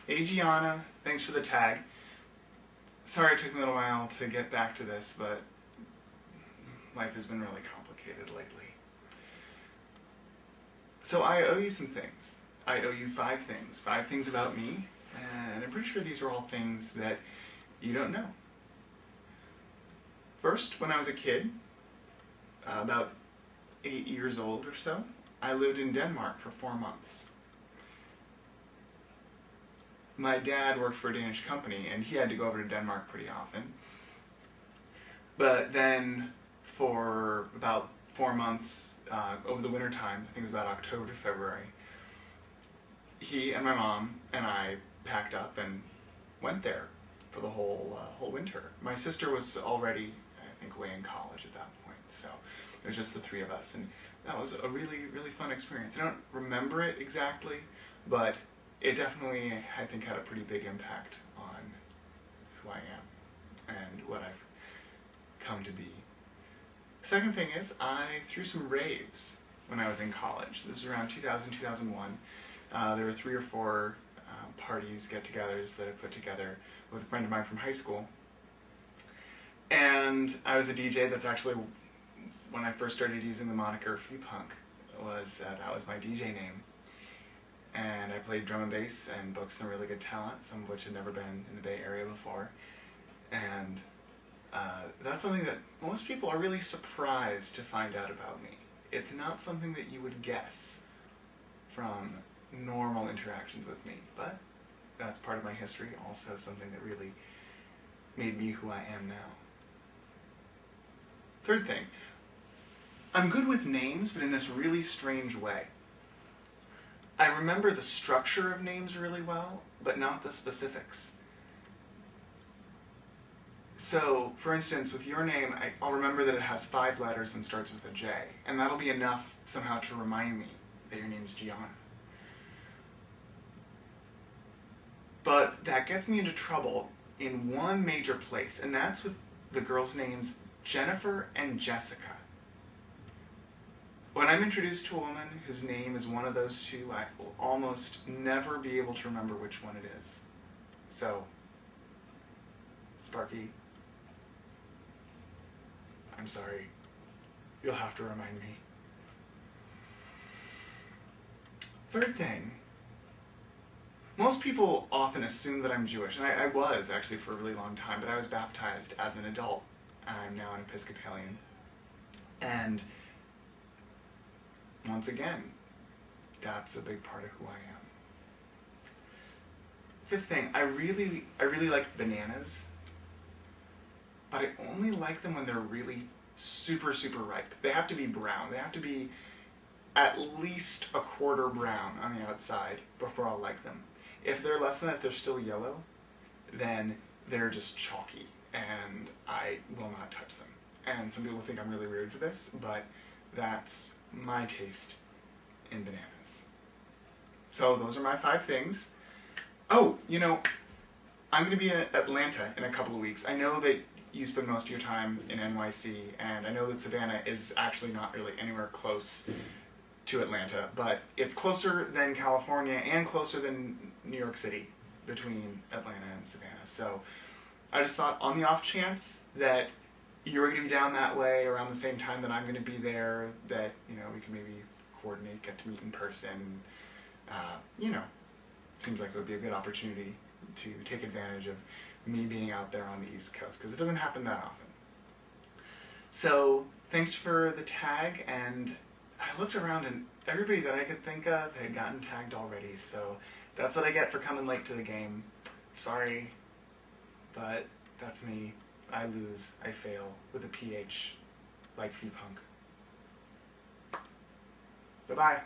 Hey Gianna, thanks for the tag. Sorry it took me a little while to get back to this, but life has been really complicated lately. So I owe you some things. I owe you 5 things. 5 things about me, and I'm pretty sure these are all things that you don't know. First, when I was a kid, about 8 years old or so, I lived in Denmark for 4 months. My dad worked for a Danish company, and he had to go over to Denmark pretty often. But then, for about 4 months, over the winter time, I think it was about October to February, he and my mom and I packed up and went there for the whole winter. My sister was already, I think, away in college at that point, so it was just the 3 of us, and that was a really, really fun experience. I don't remember it exactly, but it definitely, I think, had a pretty big impact on who I am and what I've come to be. Second thing is, I threw some raves when I was in college. This was around 2000, 2001. There were 3 or 4 parties, get-togethers that I put together with a friend of mine from high school. And I was a DJ. That's actually when I first started using the moniker Free Punk. That was my DJ name. And I played drum and bass and booked some really good talent, some of which had never been in the Bay Area before. And that's something that most people are really surprised to find out about me. It's not something that you would guess from normal interactions with me, but that's part of my history, also something that really made me who I am now. Third thing, I'm good with names, but in this really strange way. I remember the structure of names really well, but not the specifics. So, for instance, with your name, I'll remember that it has 5 letters and starts with a J, and that'll be enough somehow to remind me that your name is Gianna. But that gets me into trouble in one major place, and that's with the girls' names Jennifer and Jessica. When I'm introduced to a woman whose name is one of those 2, I will almost never be able to remember which one it is. So, Sparky, I'm sorry. You'll have to remind me. Third thing, most people often assume that I'm Jewish, and I was actually for a really long time, but I was baptized as an adult. I'm now an Episcopalian. And once again, that's a big part of who I am. Fifth thing, I really like bananas, but I only like them when they're really super, super ripe. They have to be brown. They have to be at least a quarter brown on the outside before I'll like them. If they're less than that, if they're still yellow, then they're just chalky, and I will not touch them. And some people think I'm really weird for this, but that's my taste in bananas. So those are my 5 things. Oh, I'm going to be in Atlanta in a couple of weeks. I know that you spend most of your time in NYC, and I know that Savannah is actually not really anywhere close to Atlanta, but it's closer than California and closer than New York City between Atlanta and Savannah. So I just thought, on the off chance that you're going to be down that way around the same time that I'm going to be there, that we can maybe coordinate, get to meet in person. Seems like it would be a good opportunity to take advantage of me being out there on the East Coast, because it doesn't happen that often. So thanks for the tag, and I looked around and everybody that I could think of had gotten tagged already, so that's what I get for coming late to the game. Sorry, but that's me. I lose, I fail, with a PH, like Free Punk. Bye-bye.